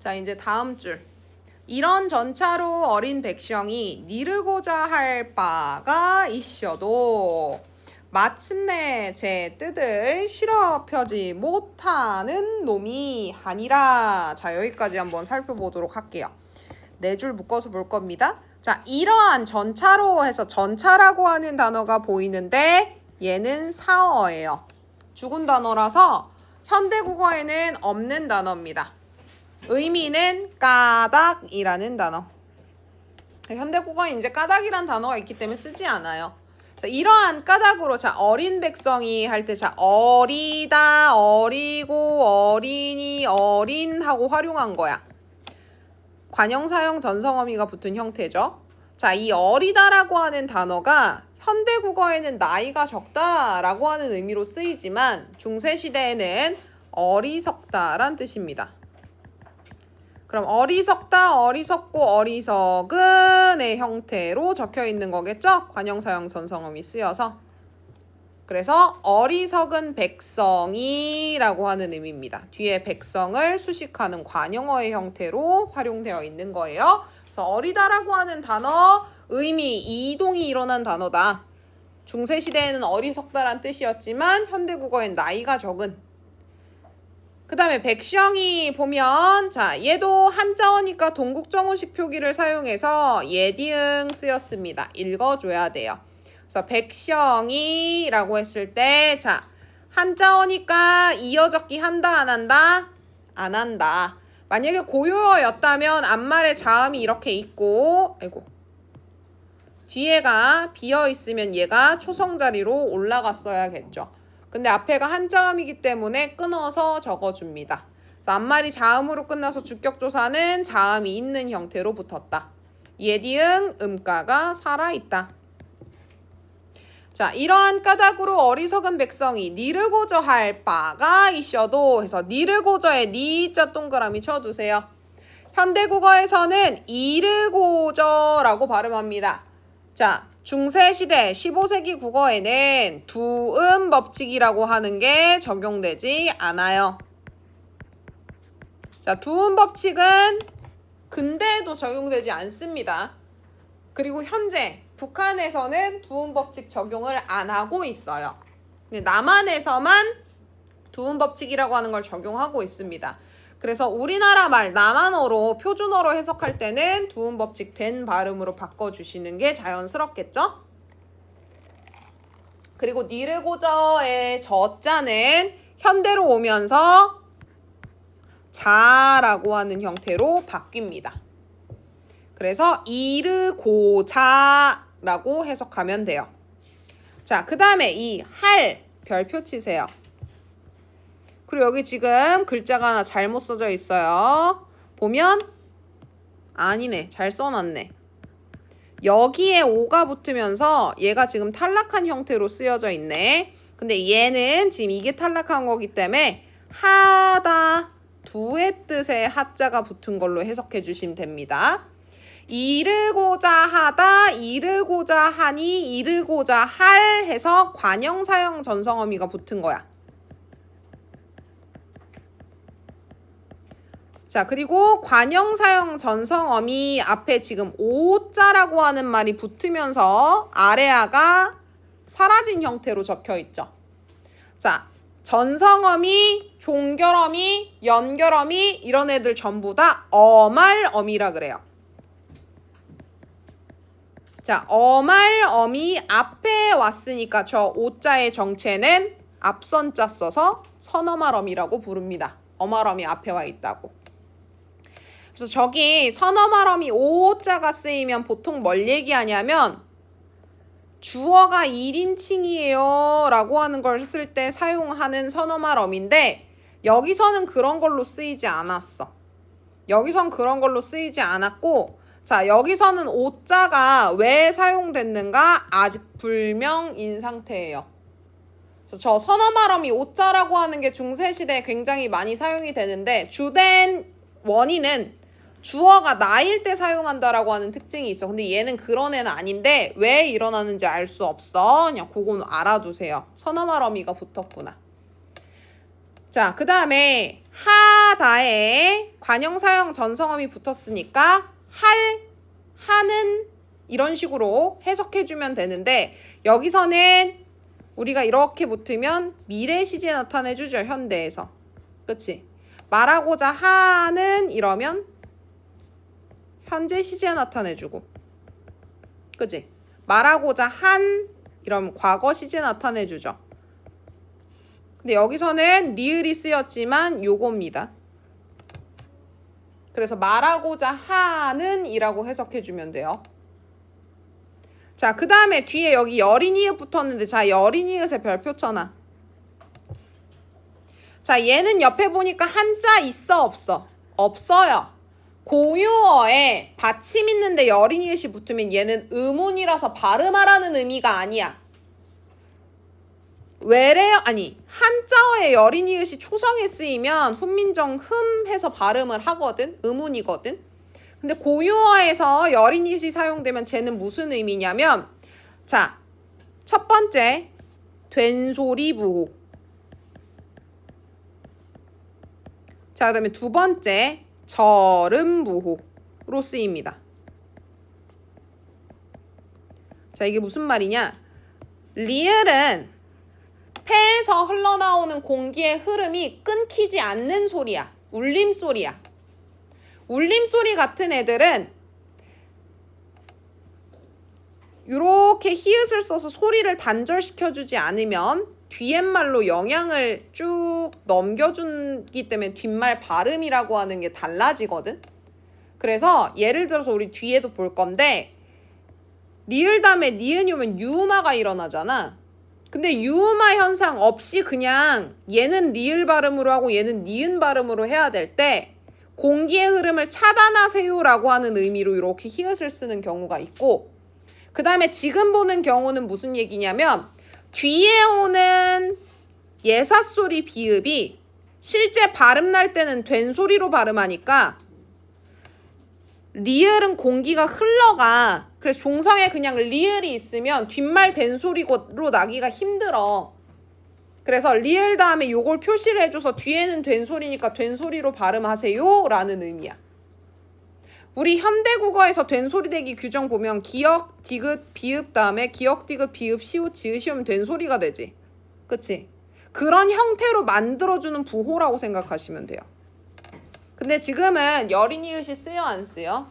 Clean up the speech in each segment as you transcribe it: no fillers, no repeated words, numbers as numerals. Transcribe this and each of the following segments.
자, 이제 다음 줄. 이런 전차로 어린 백성이 니르고자 할 바가 있어도 마침내 제 뜻을 실업하지 못하는 놈이 아니라. 자, 여기까지 한번 살펴보도록 할게요. 네 줄 묶어서 볼 겁니다. 자, 이러한 전차로 해서 전차라고 하는 단어가 보이는데 얘는 사어예요. 죽은 단어라서 현대국어에는 없는 단어입니다. 의미는 까닭이라는 단어. 현대국어에 이제 까닭이란 단어가 있기 때문에 쓰지 않아요. 자, 이러한 까닭으로 자, 어린 백성이 할 때 자, 어리다, 어리고, 어린이, 어린 하고 활용한 거야. 관형사형 전성어미가 붙은 형태죠. 자, 이 어리다라고 하는 단어가 현대국어에는 나이가 적다라고 하는 의미로 쓰이지만 중세시대에는 어리석다란 뜻입니다. 그럼 어리석다, 어리석고, 어리석은의 형태로 적혀 있는 거겠죠? 관형사형 전성어미 쓰여서. 그래서 어리석은 백성이라고 하는 의미입니다. 뒤에 백성을 수식하는 관형어의 형태로 활용되어 있는 거예요. 그래서 어리다라고 하는 단어 의미 이동이 일어난 단어다. 중세시대에는 어리석다란 뜻이었지만 현대국어엔 나이가 적은. 그 다음에 백성이 보면 자, 얘도 한자어니까 동국정원식 표기를 사용해서 예디응 쓰였습니다. 읽어줘야 돼요. 그래서 백성이라고 했을 때 자, 한자어니까 이어적기 한다 안 한다? 안 한다. 만약에 고유어였다면 앞말에 자음이 이렇게 있고 뒤에가 비어 있으면 얘가 초성 자리로 올라갔어야겠죠. 근데 앞에가 한자음이기 때문에 끊어서 적어줍니다. 그래서 앞말이 자음으로 끝나서 주격조사는 자음이 있는 형태로 붙었다. 예디응 음가가 살아있다. 자, 이러한 까닭으로 어리석은 백성이 니르고저 할 바가 있어도 해서 니르고저에 니자 동그라미 쳐두세요. 현대국어에서는 이르고저라고 발음합니다. 자, 중세시대 15세기 국어에는 두음 법칙이라고 하는 게 적용되지 않아요. 자, 두음 법칙은 근대에도 적용되지 않습니다. 그리고 현재 북한에서는 두음 법칙 적용을 안 하고 있어요. 근데 남한에서만 두음 법칙이라고 하는 걸 적용하고 있습니다. 그래서 우리나라 말 남한어로 표준어로 해석할 때는 두음 법칙 된 발음으로 바꿔주시는 게 자연스럽겠죠? 그리고 니르고저의 저자는 현대로 오면서 자라고 하는 형태로 바뀝니다. 그래서 이르고자라고 해석하면 돼요. 자, 그 다음에 이 할 별표 치세요. 그리고 여기 지금 글자가 하나 잘못 써져 있어요. 보면 아니네. 잘 써놨네. 여기에 오가 붙으면서 얘가 지금 탈락한 형태로 쓰여져 있네. 근데 얘는 지금 이게 탈락한 거기 때문에 하다 두의 뜻에 하자가 붙은 걸로 해석해 주시면 됩니다. 이르고자 하다, 이르고자 하니, 이르고자 할 해서 관형사형 전성어미가 붙은 거야. 자, 그리고 관형사형 전성어미 앞에 지금 오자라고 하는 말이 붙으면서 아래아가 사라진 형태로 적혀 있죠. 자, 전성어미, 종결어미, 연결어미 이런 애들 전부 다 어말어미라 그래요. 자, 어말어미 앞에 왔으니까 저 오자의 정체는 앞선자 써서 선어말어미라고 부릅니다. 어말어미 앞에 와 있다고. 그래서 저기 선어말어미 오자가 쓰이면 보통 뭘 얘기하냐면 주어가 1인칭이에요 라고 하는 걸 쓸 때 사용하는 선어말어미인데 여기서는 그런 걸로 쓰이지 않았어. 여기선 그런 걸로 쓰이지 않았고 자, 여기서는 오자가 왜 사용됐는가 아직 불명인 상태예요. 그래서 저 선어말어미 오자라고 하는 게 중세시대에 굉장히 많이 사용이 되는데 주된 원인은 주어가 나일 때 사용한다라고 하는 특징이 있어. 근데 얘는 그런 애는 아닌데 왜 일어나는지 알 수 없어. 그냥 그거는 알아두세요. 선어말어미가 붙었구나. 자, 그 다음에 하다에 관형사형 전성어미 붙었으니까 할, 하는 이런 식으로 해석해주면 되는데 여기서는 우리가 이렇게 붙으면 미래 시제 나타내주죠. 현대에서. 그치? 말하고자 하는 이러면 현재 시제 나타내주고. 그치? 말하고자 한 이러면 과거 시제 나타내주죠. 근데 여기서는 리을이 쓰였지만 요겁니다. 그래서 말하고자 하는 이라고 해석해주면 돼요. 자, 그 다음에 뒤에 여기 여린이읍 붙었는데 자, 여린이읍의 별표 쳐놔. 자, 얘는 옆에 보니까 한자 있어 없어? 없어요. 고유어에 받침 있는데 여린이읍이 붙으면 얘는 의문이라서 발음하라는 의미가 아니야. 왜래요? 아니, 한자어에 여린이읍이 초성에 쓰이면 훈민정 흠 해서 발음을 하거든. 의문이거든. 근데 고유어에서 여린이읍이 사용되면 쟤는 무슨 의미냐면 자, 첫 번째 된소리 부호. 자, 그 다음에 두 번째 절음 부호로 쓰입니다. 자, 이게 무슨 말이냐? 리을은 폐에서 흘러나오는 공기의 흐름이 끊기지 않는 소리야. 울림소리야. 울림소리 같은 애들은 이렇게 히읗을 써서 소리를 단절시켜주지 않으면 뒤에말로 영향을 쭉 넘겨주기 때문에 뒷말 발음이라고 하는 게 달라지거든. 그래서 예를 들어서 우리 뒤에도 볼 건데 리을 다음에 니은이 오면 유음화가 일어나잖아. 근데 유음화 현상 없이 그냥 얘는 리을 발음으로 하고 얘는 니은 발음으로 해야 될 때 공기의 흐름을 차단하세요라고 하는 의미로 이렇게 히읗을 쓰는 경우가 있고 그 다음에 지금 보는 경우는 무슨 얘기냐면 뒤에 오는 예사소리 비읍이 실제 발음 날 때는 된 소리로 발음하니까 리을은 공기가 흘러가. 그래서 종성에 그냥 리을이 있으면 뒷말 된 소리로 나기가 힘들어. 그래서 리을 다음에 요걸 표시를 해줘서 뒤에는 된 소리니까 된 소리로 발음하세요 라는 의미야. 우리 현대국어에서 된 소리 대기 규정 보면 기역, 디귿, 비읍 다음에 기역, 디귿, 비읍, 시옷, 지읒이 오면 된 소리가 되지. 그치? 그런 형태로 만들어주는 부호라고 생각하시면 돼요. 근데 지금은 여린이읒이 쓰여 안 쓰여?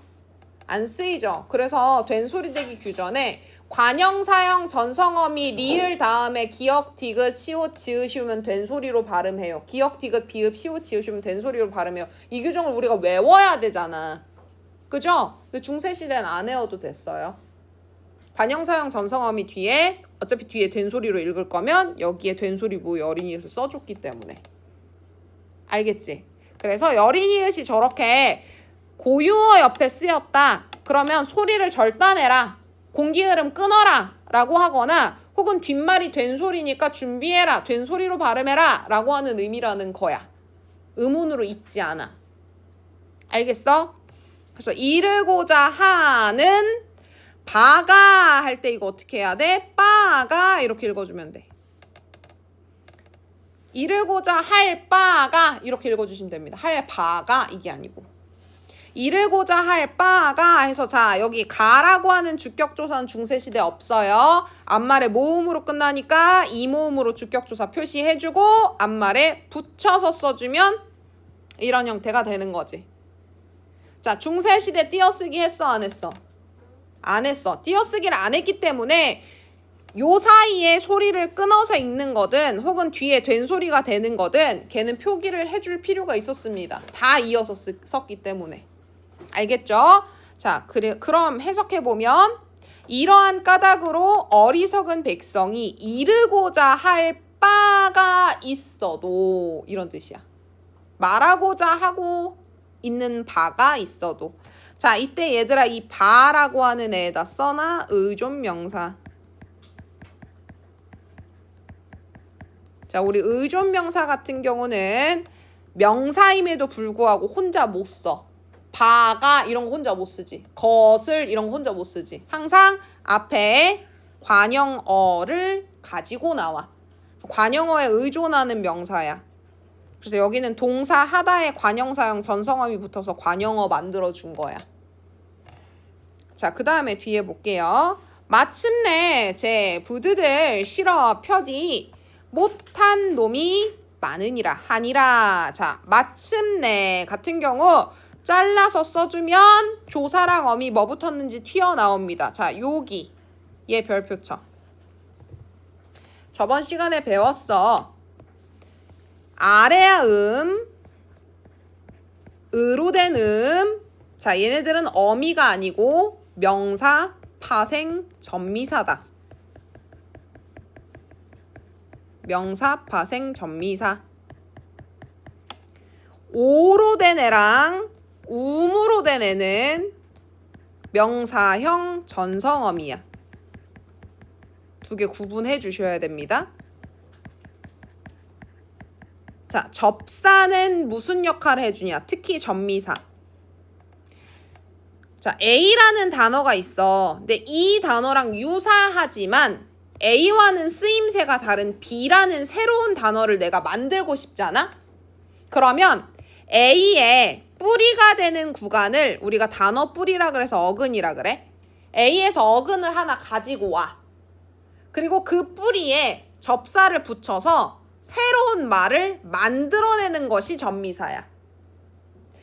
안 쓰이죠. 그래서 된 소리 대기 규정에 관형사형 전성어미 리을 다음에 기역, 디귿, 시옷, 지읒이 오면 된 소리로 발음해요. 기역, 디귿, 비읍, 시옷, 지읒이 오면 된 소리로 발음해요. 이 규정을 우리가 외워야 되잖아. 그죠? 근데 중세시대는 안 외워도 됐어요. 관형사형 전성어미 뒤에 어차피 뒤에 된 소리로 읽을 거면 여기에 된 소리 부 여린이읒을 써줬기 때문에. 알겠지? 그래서 여린이읒이 저렇게 고유어 옆에 쓰였다. 그러면 소리를 절단해라. 공기 흐름 끊어라. 라고 하거나 혹은 뒷말이 된 소리니까 준비해라. 된 소리로 발음해라. 라고 하는 의미라는 거야. 의문으로 읽지 않아. 알겠어? 그래서 이르고자 하는 바가 할 때 이거 어떻게 해야 돼? 빠가 이렇게 읽어주면 돼. 이르고자 할 바가 이렇게 읽어주시면 됩니다. 할 바가 이게 아니고 이르고자 할 바가 해서 자 여기 가라고 하는 주격조사는 중세시대 없어요. 앞말에 모음으로 끝나니까 이모음으로 주격조사 표시해주고 앞말에 붙여서 써주면 이런 형태가 되는 거지. 자, 중세시대 띄어쓰기 했어 안 했어? 안 했어. 띄어쓰기를 안 했기 때문에 요 사이에 소리를 끊어서 읽는 거든 혹은 뒤에 된 소리가 되는 거든 걔는 표기를 해줄 필요가 있었습니다. 다 이어서 썼기 때문에. 알겠죠? 자, 그럼 해석해보면 이러한 까닭으로 어리석은 백성이 이르고자 할 바가 있어도 이런 뜻이야. 말하고자 하고 있는 바가 있어도. 자, 이때 얘들아 이 바라고 하는 애에다 써놔. 의존명사. 자, 우리 의존명사 같은 경우는 명사임에도 불구하고 혼자 못 써. 바가 이런 거 혼자 못 쓰지. 것을 이런 거 혼자 못 쓰지. 항상 앞에 관형어를 가지고 나와. 관형어에 의존하는 명사야. 그래서 여기는 동사 하다에 관형사형 전성어미 붙어서 관형어 만들어준 거야. 자, 그 다음에 뒤에 볼게요. 마침내 제 부드들 실어 펴디 못한 놈이 많으니라 하니라. 자, 마침내 같은 경우 잘라서 써주면 조사랑 어미 뭐 붙었는지 튀어나옵니다. 자, 여기 얘 별표쳐. 저번 시간에 배웠어. 아래야 으로 된 자, 얘네들은 어미가 아니고 명사, 파생, 전미사다. 명사, 파생, 전미사. 오로 된 애랑 음으로 된 애는 명사형 전성어미야. 두 개 구분해 주셔야 됩니다. 자, 접사는 무슨 역할을 해주냐? 특히 전미사. 자, A라는 단어가 있어. 근데 이 단어랑 유사하지만 A와는 쓰임새가 다른 B라는 새로운 단어를 내가 만들고 싶잖아? 그러면 A의 뿌리가 되는 구간을 우리가 단어 뿌리라 그래서 어근이라 그래. A에서 어근을 하나 가지고 와. 그리고 그 뿌리에 접사를 붙여서 새로운 말을 만들어내는 것이 전미사야.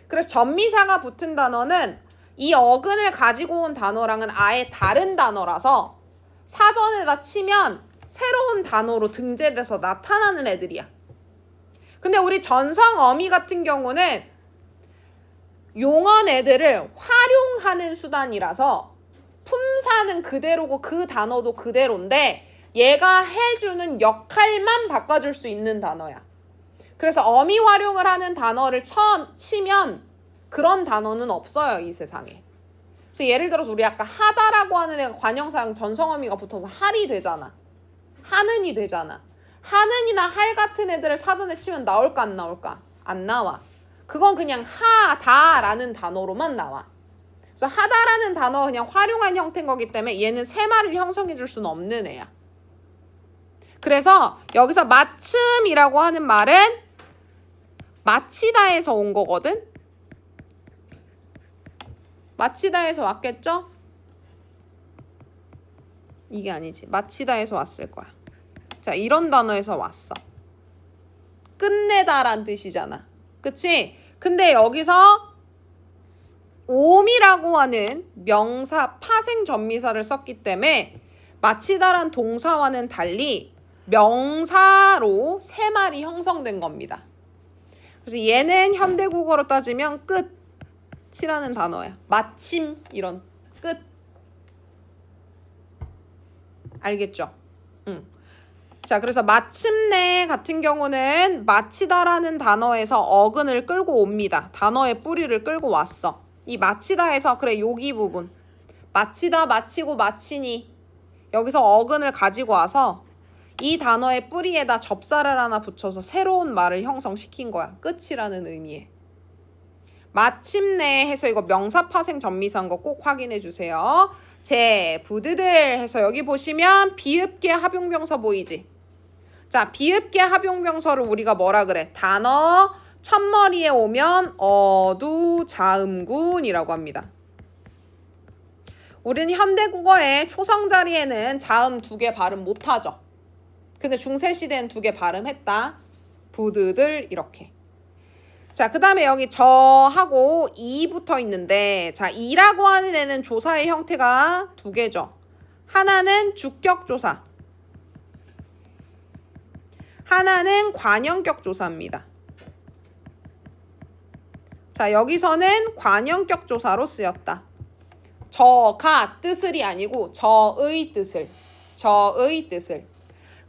그래서 전미사가 붙은 단어는 이 어근을 가지고 온 단어랑은 아예 다른 단어라서 사전에다 치면 새로운 단어로 등재돼서 나타나는 애들이야. 근데 우리 전성어미 같은 경우는 용언 애들을 활용하는 수단이라서 품사는 그대로고 그 단어도 그대로인데 얘가 해주는 역할만 바꿔줄 수 있는 단어야. 그래서 어미 활용을 하는 단어를 처음 치면 그런 단어는 없어요, 이 세상에. 그래서 예를 들어서 우리 아까 하다라고 하는 애가 관형사형 전성어미가 붙어서 할이 되잖아. 하는이 되잖아. 하는이나 할 같은 애들을 사전에 치면 나올까 안 나올까? 안 나와. 그건 그냥 하다라는 단어로만 나와. 그래서 하다라는 단어가 그냥 활용한 형태인 거기 때문에 얘는 세 마리를 형성해 줄 수는 없는 애야. 그래서 여기서 마침이라고 하는 말은 마치다에서 온 거거든. 마치다에서 왔겠죠? 이게 아니지. 마치다에서 왔을 거야. 자, 이런 단어에서 왔어. 끝내다란 뜻이잖아. 그치? 근데 여기서 옴이라고 하는 명사 파생 전미사를 썼기 때문에 마치다란 동사와는 달리 명사로 세 마리 형성된 겁니다. 그래서 얘는 현대국어로 따지면 끝이라는 단어야. 마침 이런 끝. 알겠죠? 자, 그래서 마침내 같은 경우는 마치다라는 단어에서 어근을 끌고 옵니다. 단어의 뿌리를 끌고 왔어. 이 마치다에서 그래 여기 부분 마치다, 마치고, 마치니 여기서 어근을 가지고 와서 이 단어의 뿌리에다 접사를 하나 붙여서 새로운 말을 형성시킨 거야. 끝이라는 의미에. 마침내 해서 이거 명사파생 전미사인 거 꼭 확인해 주세요. 제 부드들 해서 여기 보시면 비읍계 합용명서 보이지? 자, 비읍계 합용명서를 우리가 뭐라 그래? 단어 첫머리에 오면 어두자음군이라고 합니다. 우리는 현대국어의 초성 자리에는 자음 2개 발음 못하죠. 근데 중세시대는 2개 발음했다. 부드들 이렇게. 자, 그 다음에 여기 저하고 이 붙어 있는데, 자, 이라고 하는 애는 조사의 형태가 2개죠. 하나는 주격조사, 하나는 관형격 조사입니다. 자, 여기서는 관형격 조사로 쓰였다. 저가 뜻을이 아니고 저의 뜻을.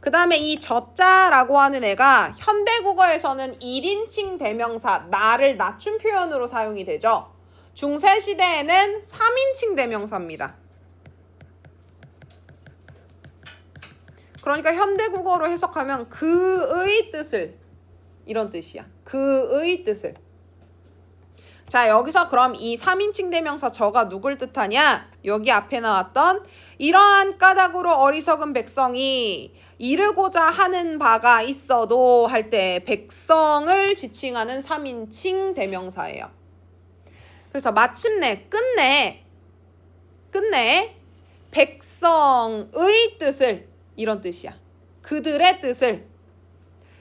그 다음에 이 저자라고 하는 애가 현대국어에서는 1인칭 대명사 나를 낮춘 표현으로 사용이 되죠. 중세시대에는 3인칭 대명사입니다. 그러니까 현대국어로 해석하면 그의 뜻을, 이런 뜻이야. 그의 뜻을. 자, 여기서 그럼 이 3인칭 대명사 저가 누굴 뜻하냐? 여기 앞에 나왔던 이러한 까닭으로 어리석은 백성이 이르고자 하는 바가 있어도 할 때 백성을 지칭하는 3인칭 대명사예요. 그래서 마침내 끝내 백성의 뜻을 이런 뜻이야. 그들의 뜻을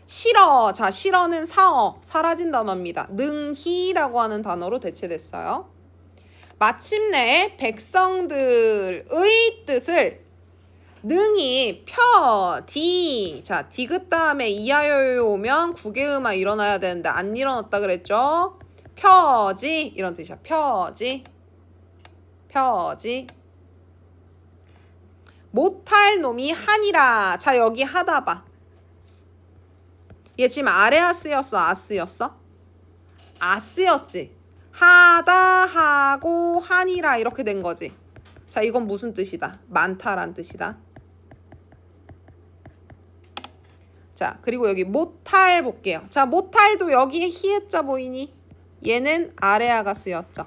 실어. 자, 실어는 사어, 사라진 단어입니다. 능히라고 하는 단어로 대체됐어요. 마침내 백성들의 뜻을 능히 자, 디귿 다음에 이하여요 오면 국외음화 일어나야 되는데 안 일어났다 그랬죠? 펴지 이런 뜻이야. 펴지 못할 놈이 하니라. 자, 여기 하다 봐. 얘 지금 아래아 쓰였어? 아 쓰였어? 아 쓰였지. 하다 하고 하니라 이렇게 된 거지. 자, 이건 무슨 뜻이다? 많다란 뜻이다. 자, 그리고 여기 못할 볼게요. 자, 못할도 여기에 히읗자 보이니? 얘는 아래아가 쓰였죠.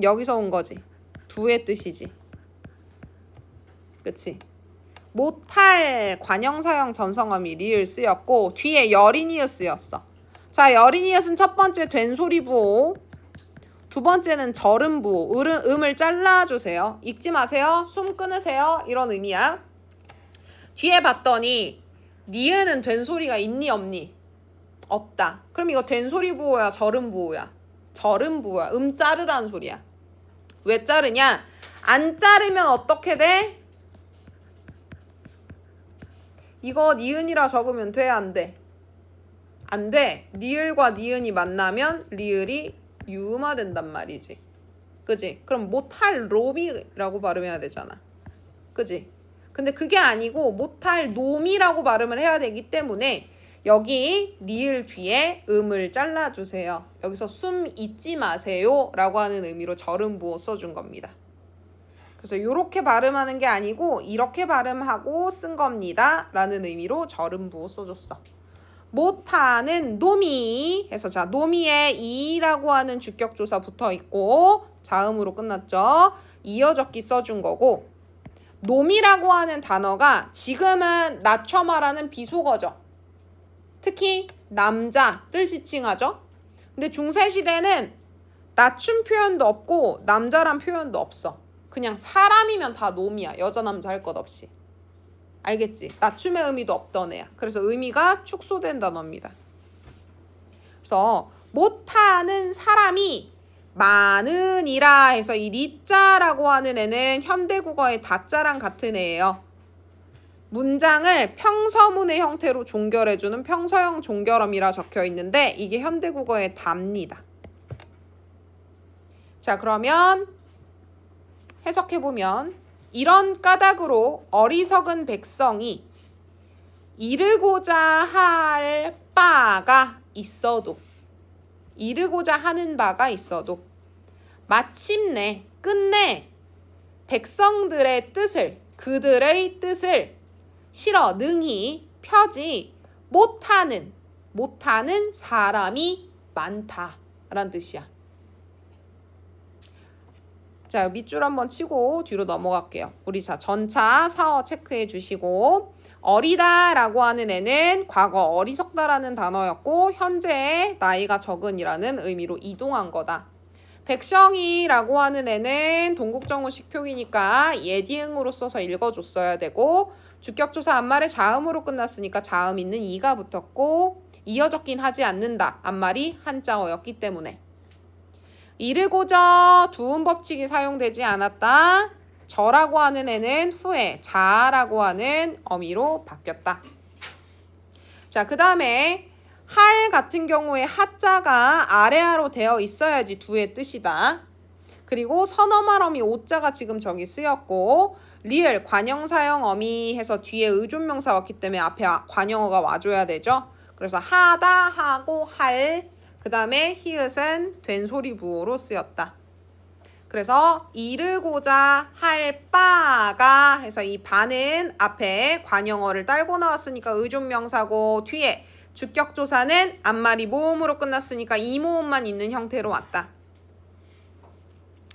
여기서 온 거지. 두의 뜻이지. 그치? 못할 관형사형 전성어미 리을 쓰였고 뒤에 여린이을 쓰였어. 자, 여린이을은 첫 번째 된소리 부호, 두 번째는 절음 부호. 음을 잘라주세요. 읽지 마세요. 숨 끊으세요. 이런 의미야. 뒤에 봤더니 니은은 된소리가 있니 없니? 없다. 그럼 이거 된소리 부호야 절음 부호야? 절음 부호야. 자르라는 소리야. 왜 자르냐? 안 자르면 어떻게 돼? 이거 니은이라 적으면 돼? 안 돼? 안 돼. 리을과 니은이 만나면 리을이 유음화 된단 말이지. 그지? 그럼 못할 놈이라고 발음해야 되잖아. 그지? 근데 그게 아니고 못할 놈이라고 발음을 해야 되기 때문에 여기 리을 뒤에 음을 잘라주세요. 여기서 숨 잊지 마세요 라고 하는 의미로 절음 부호 써준 겁니다. 그래서 이렇게 발음하는 게 아니고 이렇게 발음하고 쓴 겁니다 라는 의미로 절음 부호 써줬어. 못하는 놈이 해서 자, 놈이에 이라고 하는 주격조사 붙어있고 자음으로 끝났죠. 이어적기 써준 거고, 놈이라고 하는 단어가 지금은 낮춰 말하는 비속어죠. 특히 남자를 지칭하죠. 근데 중세시대는 낮춤 표현도 없고 남자란 표현도 없어. 그냥 사람이면 다 놈이야. 여자 남자 할 것 없이. 알겠지? 낮춤의 의미도 없던 애야. 그래서 의미가 축소된 단어입니다. 그래서 못하는 사람이 많으니라 해서 이 리자라고 하는 애는 현대국어의 다자랑 같은 애예요. 문장을 평서문의 형태로 종결해주는 평서형 종결어미라 적혀 있는데 이게 현대국어의 답니다. 자, 그러면 해석해보면 이런 까닭으로 어리석은 백성이 이르고자 할 바가 있어도, 이르고자 하는 바가 있어도 마침내 끝내 백성들의 뜻을, 그들의 뜻을 실어 능히 펴지 못하는 사람이 많다라는 뜻이야. 자, 밑줄 한번 치고 뒤로 넘어갈게요. 우리 자, 전차 사어 체크해 주시고, 어리다라고 하는 애는 과거 어리석다라는 단어였고 현재 나이가 적은이라는 의미로 이동한 거다. 백성이라고 하는 애는 동국정우식 표기니까 예디응으로 써서 읽어줬어야 되고, 주격조사 앞말에 자음으로 끝났으니까 자음 있는 이가 붙었고, 이어적긴 하지 않는다. 앞말이 한자어였기 때문에. 이르고저 두음 법칙이 사용되지 않았다. 저라고 하는 애는 후에 자라고 하는 어미로 바뀌었다. 자, 그 다음에 할 같은 경우에 하자가 아래아로 되어 있어야지 두의 뜻이다. 그리고 선어말 어미 오자가 지금 저기 쓰였고, 리을 관형사형 어미 해서 뒤에 의존명사 왔기 때문에 앞에 관형어가 와줘야 되죠. 그래서 하다 하고 할, 그 다음에 히읗은 된소리 부호로 쓰였다. 그래서 이르고자 할 바가 해서 이 바는 앞에 관형어를 딸고 나왔으니까 의존명사고, 뒤에 주격조사는 앞말이 모음으로 끝났으니까 이 모음만 있는 형태로 왔다.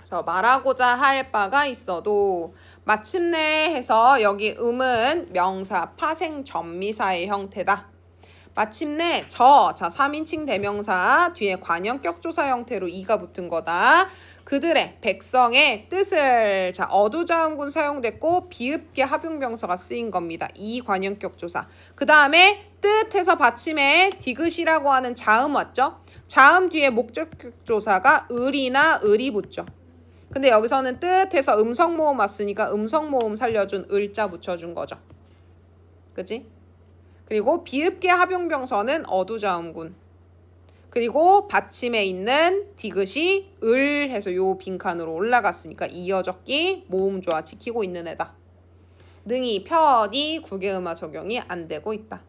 그래서 말하고자 할 바가 있어도 마침내 해서 여기 음은 명사 파생 전미사의 형태다. 마침내 자 3인칭 대명사 뒤에 관형격 조사 형태로 이가 붙은 거다. 그들의 백성의 뜻을 어두자음군 사용됐고 비읍계 합용명사가 쓰인 겁니다. 이 관형격 조사. 그 다음에 뜻해서 받침에 디귿이라고 하는 자음 왔죠. 자음 뒤에 목적격 조사가 을이나 을이 붙죠. 근데 여기서는 뜻해서 음성모음 왔으니까 음성모음 살려준 을자 붙여준 거죠. 그치? 그리고 비읍계 합용명사는 어두자음군. 그리고 받침에 있는 디귿이 을 해서 요 빈칸으로 올라갔으니까 이어적기 모음조화 지키고 있는 애다. 능이 편이 국외음화 적용이 안 되고 있다.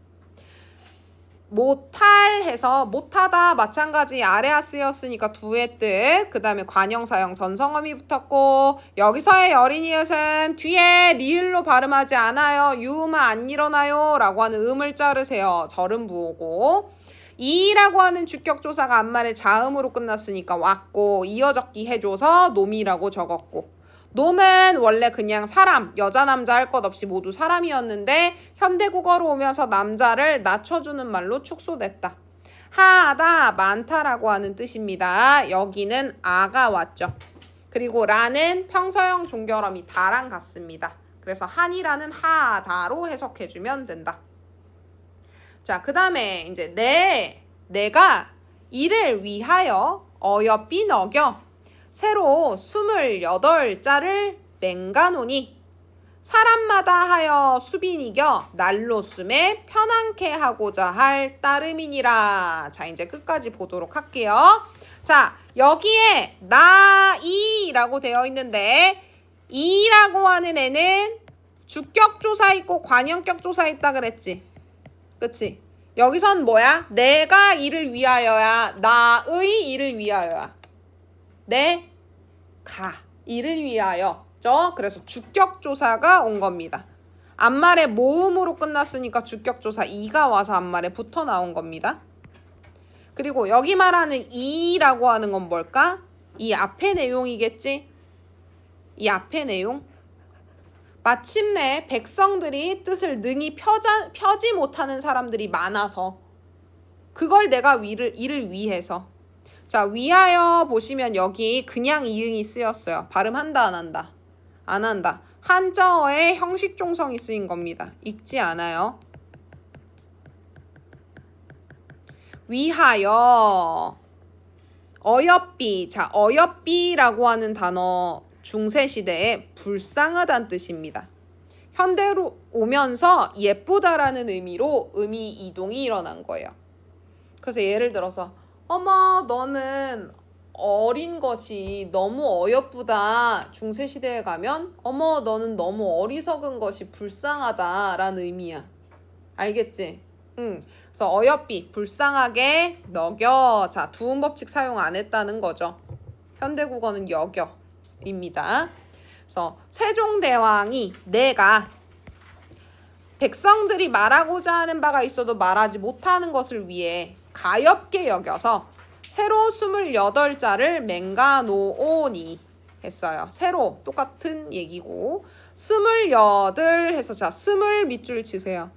못할 해서 못하다 마찬가지 아래아 쓰였으니까 두의 뜻. 그 다음에 관형사형 전성어미 붙었고 여기서의 여린이엇은 뒤에 리을로 발음하지 않아요. 유음화 안 일어나요 라고 하는 음을 자르세요. 절음 부호고 이라고 하는 주격조사가 앞말에 자음으로 끝났으니까 왔고 이어적기 해줘서 놈이라고 적었고 놈은 원래 그냥 사람, 여자 남자 할 것 없이 모두 사람이었는데 현대국어로 오면서 남자를 낮춰주는 말로 축소됐다. 하다, 많다라고 하는 뜻입니다. 여기는 아가 왔죠. 그리고 라는 평서형 종결음이 다랑 같습니다. 그래서 한이라는 하다로 해석해주면 된다. 자, 그 다음에 이제 내가 이를 위하여 어여삐 너겨 새로 28자를 맹가노니 사람마다 하여 수빈이겨 날로 숨에 편안케 하고자 할 따름이니라. 자, 이제 끝까지 보도록 할게요. 자, 여기에 나이라고 되어 있는데 이라고 하는 애는 주격조사 있고 관형격조사 있다 그랬지. 그치? 여기선 뭐야? 내가 이를 위하여야 나의 이를 위하여야 내가 이를 위하여 그래서 주격조사가 온 겁니다. 앞말에 모음으로 끝났으니까 주격조사 이가 와서 앞말에 붙어 나온 겁니다. 그리고 여기 말하는 이라고 하는 건 뭘까? 이 앞의 내용이겠지? 이 앞의 내용? 마침내 백성들이 뜻을 능히 펴지 못하는 사람들이 많아서 그걸 내가 이를 위해서 자, 위하여 보시면 여기 그냥 이응이 쓰였어요. 발음한다 안 한다? 안 한다. 한자어에 형식종성이 쓰인 겁니다. 읽지 않아요. 위하여 어여삐. 자, 어여삐라고 하는 단어 중세시대에 불쌍하다는 뜻입니다. 현대로 오면서 예쁘다라는 의미로 음이 이동이 일어난 거예요. 그래서 예를 들어서 어머 너는 어린 것이 너무 어여쁘다. 중세시대에 가면 어머 너는 너무 어리석은 것이 불쌍하다 라는 의미야. 알겠지? 그래서 어여삐 불쌍하게 너겨. 자, 두음법칙 사용 안 했다는 거죠. 현대국어는 여겨 입니다. 그래서 세종대왕이 내가 백성들이 말하고자 하는 바가 있어도 말하지 못하는 것을 위해 가엾게 여겨서 새로 28자를 맹가노오니 했어요. 새로 똑같은 얘기고 28 해서 자 20 밑줄 치세요.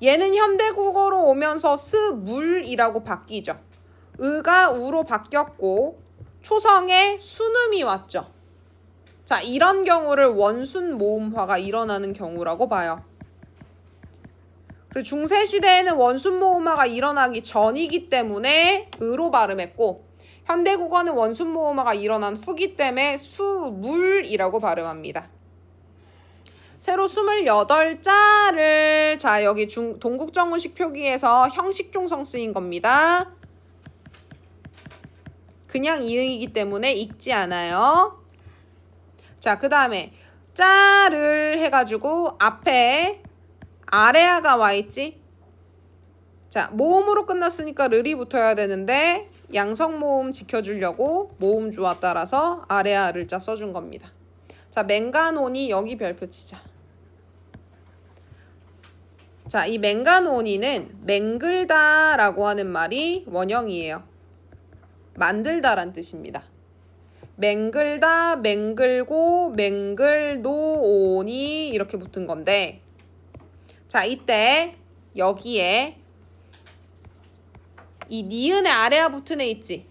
얘는 현대국어로 오면서 스물이라고 바뀌죠. 의가 우로 바뀌었고 초성에 순음이 왔죠. 자, 이런 경우를 원순 모음화가 일어나는 경우라고 봐요. 그리고 중세시대에는 원순 모음화가 일어나기 전이기 때문에 의로 발음했고 현대국어는 원순 모음화가 일어난 후기 때문에 수물이라고 발음합니다. 새로 28자를 자 여기 동국정운식 표기에서 형식종성 쓰인 겁니다. 그냥 이응이기 때문에 읽지 않아요. 자, 그 다음에 자를 해가지고 앞에 아래아가 와있지? 자, 모음으로 끝났으니까 르리 붙어야 되는데 양성모음 지켜주려고 모음조화 따라서 아래아를 자 써준 겁니다. 자, 맹가노니 여기 별표 치자. 자, 이 맹가노니는 맹글다라고 하는 말이 원형이에요. 만들다란 뜻입니다. 맹글다, 맹글고, 맹글노오니 이렇게 붙은 건데, 자, 이때 여기에 이 니은의 아래가 붙은 애 있지?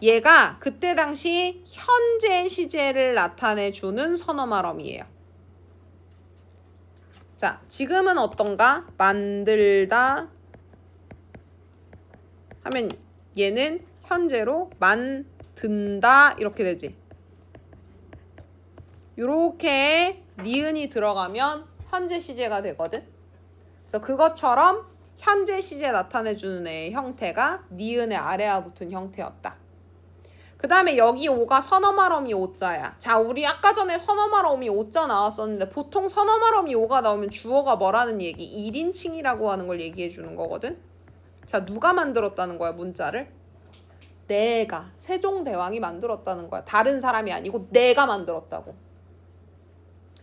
얘가 그때 당시 현재 시제를 나타내주는 선어말음이에요. 자, 지금은 어떤가? 만들다 하면 얘는 현재로 만든다 이렇게 되지. 요렇게 니은이 들어가면 현재 시제가 되거든. 그래서 그것처럼 현재 시제 나타내주는 애의 형태가 니은의 아래와 붙은 형태였다. 그 다음에 여기 오가 선어말음이 오자야. 자, 우리 아까 전에 선어말음이 오자 나왔었는데 보통 선어말음이 오가 나오면 주어가 뭐라는 얘기? 1인칭이라고 하는 걸 얘기해 주는 거거든. 자, 누가 만들었다는 거야, 문자를? 내가, 세종대왕이 만들었다는 거야. 다른 사람이 아니고 내가 만들었다고.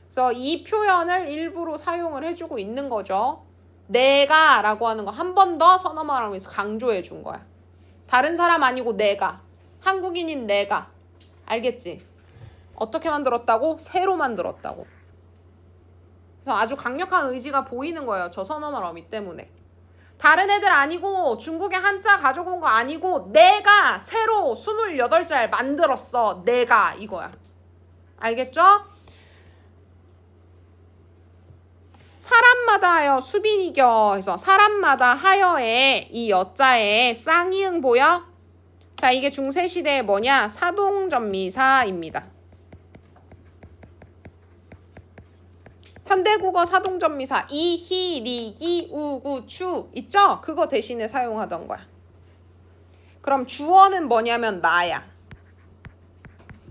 그래서 이 표현을 일부러 사용을 해주고 있는 거죠. 내가 라고 하는 거 한 번 더 선어말음에서 강조해 준 거야. 다른 사람 아니고 내가. 한국인인 내가. 알겠지? 어떻게 만들었다고? 새로 만들었다고. 그래서 아주 강력한 의지가 보이는 거예요. 저 선어말음이 때문에. 다른 애들 아니고 중국의 한자 가져온 거 아니고 내가 새로 28잘 만들었어. 내가 이거야. 알겠죠? 사람마다 하여 수빈이겨 해서 사람마다 하여의 이 여자의 쌍이응 보여? 자, 이게 중세시대에 뭐냐? 사동전미사입니다. 현대국어 사동전미사 이, 히, 리, 기, 우, 구, 추 있죠? 그거 대신에 사용하던 거야. 그럼 주어는 뭐냐면 나야.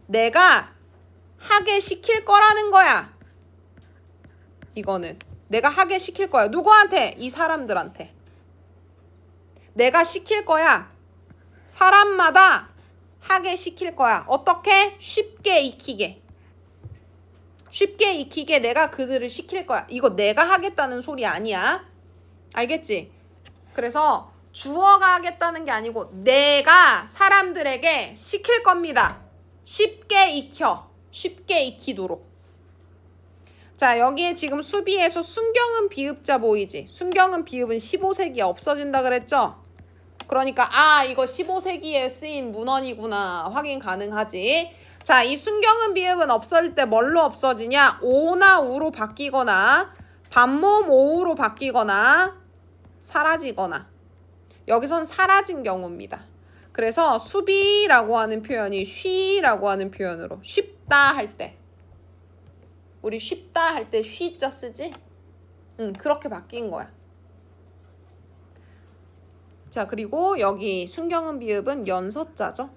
내가 하게 시킬 거라는 거야. 이거는 내가 하게 시킬 거야. 누구한테? 이 사람들한테. 내가 시킬 거야. 사람마다 하게 시킬 거야. 어떻게? 쉽게 익히게. 쉽게 익히게 내가 그들을 시킬 거야. 이거 내가 하겠다는 소리 아니야. 알겠지? 그래서 주어가 하겠다는 게 아니고 내가 사람들에게 시킬 겁니다. 쉽게 익혀. 쉽게 익히도록. 자, 여기에 지금 수비에서 순경은 비읍자 보이지? 순경은 비읍은 15세기에 없어진다 그랬죠? 그러니까 이거 15세기에 쓰인 문헌이구나 확인 가능하지. 자, 이 순경은 비읍은 없어질 때 뭘로 없어지냐? 오나 우로 바뀌거나 반모음 오우로 바뀌거나 사라지거나. 여기선 사라진 경우입니다. 그래서 수비라고 하는 표현이 쉬라고 하는 표현으로 쉽다 할 때, 우리 쉽다 할 때 쉬자 쓰지? 그렇게 바뀐 거야. 자, 그리고 여기 순경은 비읍은 연서자죠.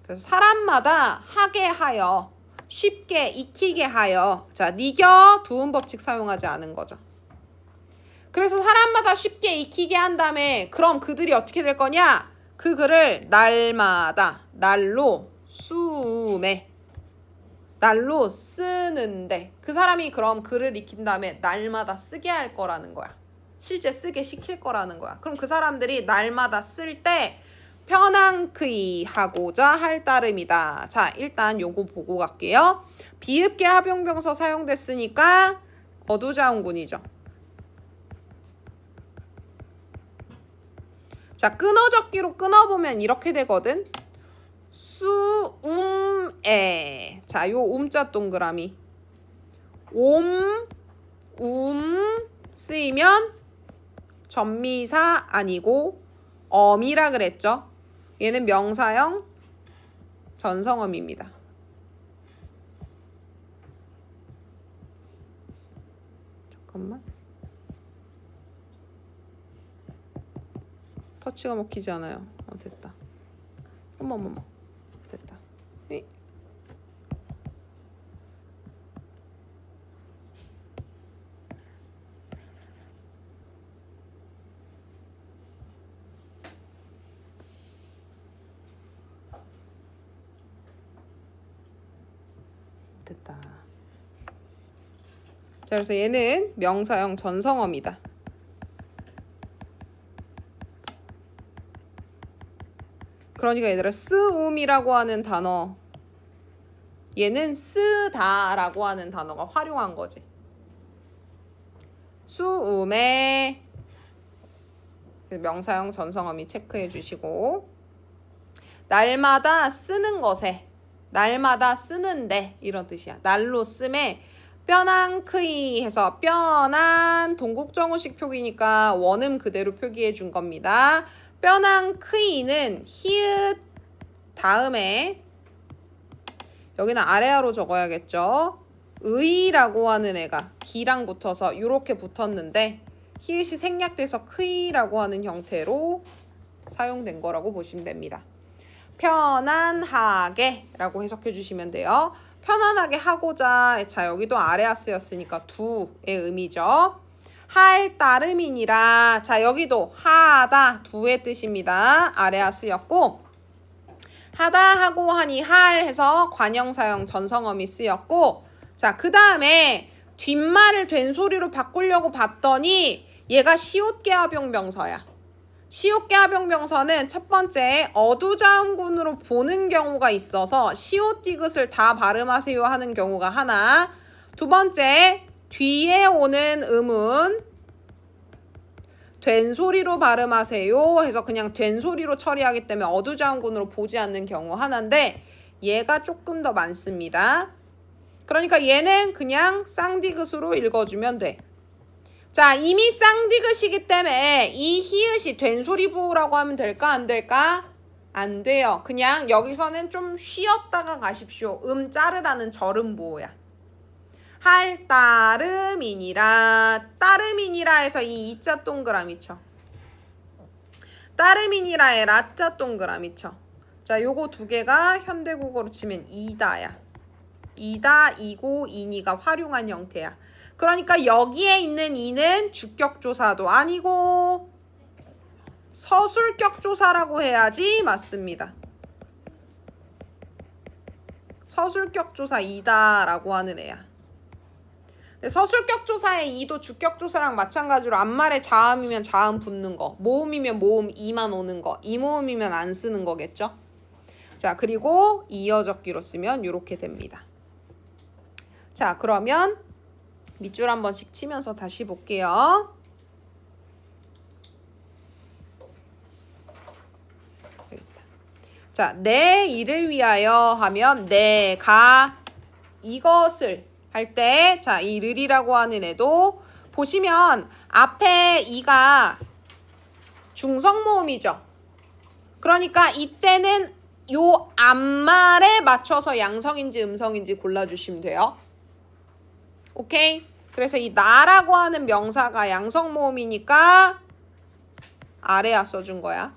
그래서 사람마다 하게 하여, 쉽게 익히게 하여. 자, 니겨 두음 법칙 사용하지 않은 거죠. 그래서 사람마다 쉽게 익히게 한 다음에 그럼 그들이 어떻게 될 거냐? 그 글을 날마다, 날로, 수음에, 날로 쓰는데 그 사람이 그럼 글을 익힌 다음에 날마다 쓰게 할 거라는 거야. 실제 쓰게 시킬 거라는 거야. 그럼 그 사람들이 날마다 쓸 때 편안히 하고자 할 따름이다. 자, 일단 요거 보고 갈게요. 비읍계 합용병서 사용됐으니까 어두자운군이죠. 자, 끊어적기로 끊어보면 이렇게 되거든. 수음에. 자, 요 음자 동그라미. 쓰이면 전미사 아니고 엄이라 그랬죠. 얘는 명사형 전성엄입니다. 잠깐만. 터치가 먹히지 않아요. 됐다. 어머머머. 됐다. 에이. 됐다. 자, 그래서 얘는 명사형 전성어입니다. 그러니까 얘들아 쓰움이라고 하는 단어 얘는 쓰다라고 하는 단어가 활용한 거지. 수음에 명사형 전성어미 체크해 주시고 날마다 쓰는 것에 날마다 쓰는데 이런 뜻이야. 날로 씀에 뼈난 크이 해서 뼈난 동국정우식 표기니까 원음 그대로 표기해 준 겁니다. 뼈난 크이는 히읗 다음에 여기는 아래아로 적어야겠죠. 의라고 하는 애가 기랑 붙어서 이렇게 붙었는데 히읗이 생략돼서 크이라고 하는 형태로 사용된 거라고 보시면 됩니다. 편안하게 라고 해석해 주시면 돼요. 편안하게 하고자. 자, 여기도 아래아 쓰였으니까 두의 의미죠. 할 따름이니라. 자, 여기도 하다 두의 뜻입니다. 아래아 쓰였고 하다 하고 하니 할 해서 관형사형 전성어미 쓰였고 자, 그 다음에 뒷말을 된소리로 바꾸려고 봤더니 얘가 시옷계합용 명서야. 시옷계합용 명서는 첫 번째 어두자음군으로 보는 경우가 있어서 시옷 디귿을 다 발음하세요 하는 경우가 하나. 두 번째 뒤에 오는 음은 된소리로 발음하세요 해서 그냥 된소리로 처리하기 때문에 어두자음군으로 보지 않는 경우 하나인데 얘가 조금 더 많습니다. 그러니까 얘는 그냥 쌍디귿으로 읽어주면 돼. 자, 이미 쌍디귿이기 때문에 이 히읗이 된소리 부호라고 하면 될까 안 될까? 안 돼요. 그냥 여기서는 좀 쉬었다가 가십시오. 자르라는 절음 부호야. 할 따름이니라. 따름이니라 해서 이 이자 동그라미 쳐. 따름이니라의 라자 동그라미 쳐. 자, 요거 두 개가 현대국어로 치면 이다야. 이다, 이고, 이니가 활용한 형태야. 그러니까 여기에 있는 이는 주격조사도 아니고 서술격조사라고 해야지 맞습니다. 서술격조사이다라고 하는 애야. 근데 서술격조사의 이도 주격조사랑 마찬가지로 앞말에 자음이면 자음 붙는 거, 모음이면 모음 이만 오는 거, 이모음이면 안 쓰는 거겠죠. 자, 그리고 이어적기로 쓰면 이렇게 됩니다. 자, 그러면 밑줄 한 번씩 치면서 다시 볼게요. 자, 내 일을 위하여 하면 내가 이것을 할 때, 자, 이 르리라고 하는 애도 보시면 앞에 이가 중성모음이죠. 그러니까 이때는 요 앞말에 맞춰서 양성인지 음성인지 골라주시면 돼요. 오케이? 그래서 이 나라고 하는 명사가 양성모음이니까 아래아 써준 거야.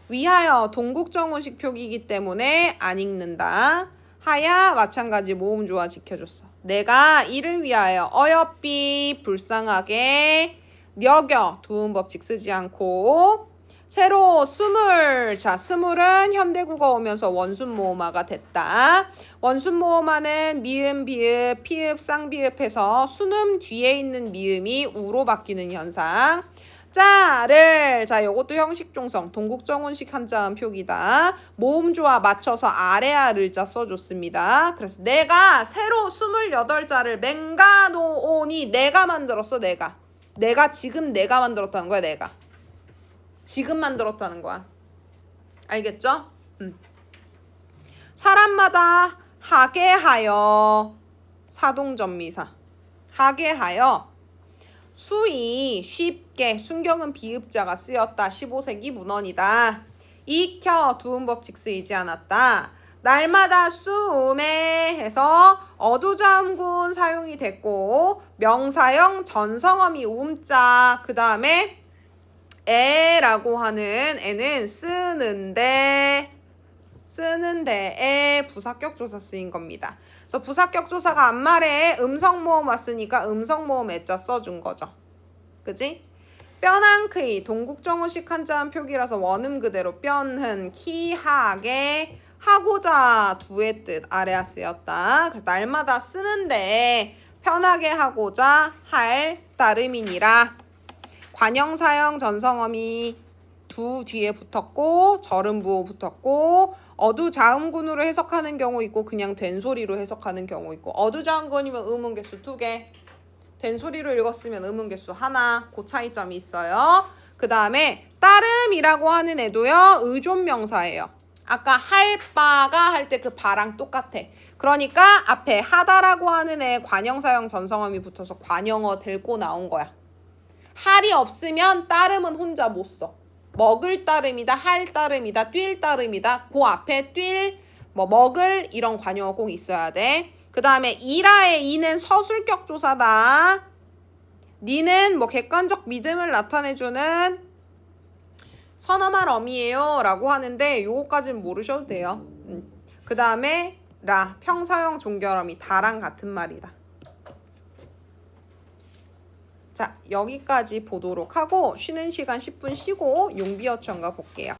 위하여 동국정운식 표기이기 때문에 안 읽는다. 하야 마찬가지 모음 조화 지켜줬어. 내가 이를 위하여 어여삐 불쌍하게 여겨 두음 법칙 쓰지 않고 새로 스물. 자, 스물은 현대국어 오면서 원순모음화가 됐다. 원순모음화는 미음, 비읍, 피읍, 쌍비읍해서 순음 뒤에 있는 미음이 우로 바뀌는 현상. 짜를. 자, 요것도 형식종성 동국정운식 한자음 표기다. 모음조화 맞춰서 아래아를 자 써줬습니다. 그래서 내가 새로 28자를 맹가노오니 내가 만들었어. 내가 지금 내가 만들었다는 거야. 내가 지금 만들었다는 거야. 알겠죠? 사람마다 하게 하여 사동전미사 하게 하여 수이 쉽게 순경은 비읍자가 쓰였다. 15세기 문헌이다. 익혀 두음법칙 쓰이지 않았다. 날마다 수음에 해서 어두자음군 사용이 됐고 명사형 전성어미 움자 그 다음에 에라고 하는 애는 쓰는데에 부사격조사 쓰인 겁니다. 그래서 부사격조사가 앞말에 음성모음 왔으니까 음성모음 애자 써준 거죠. 그지? 뼈난크이 동국정우식 한자음 표기라서 원음 그대로 뼈는 키하게 하고자 두의 뜻 아래아 쓰였다. 그래서 날마다 쓰는데 편하게 하고자 할 따름이니라. 관형사형 전성어미 두 뒤에 붙었고 절음부호 붙었고 어두자음군으로 해석하는 경우 있고 그냥 된소리로 해석하는 경우 있고 어두자음군이면 음운개수 2개 된소리로 읽었으면 음운개수 하나 그 차이점이 있어요. 그 다음에 따름이라고 하는 애도요 의존명사예요. 아까 할 바가 할 때 그 바랑 똑같아. 그러니까 앞에 하다라고 하는 애 관형사형 전성함이 붙어서 관형어 데리고 나온 거야. 할이 없으면 따름은 혼자 못 써. 먹을 따름이다, 할 따름이다, 뛸 따름이다. 그 앞에 뛸, 뭐 먹을 이런 관용어 꼭 있어야 돼. 그 다음에 이라의 이는 서술격 조사다. 니는 뭐 객관적 믿음을 나타내주는 선어말 어미예요 라고 하는데 요거까지는 모르셔도 돼요. 그 다음에 라 평사형 종결어미 다랑 같은 말이다. 자, 여기까지 보도록 하고 쉬는 시간 10분 쉬고 용비어천가 볼게요.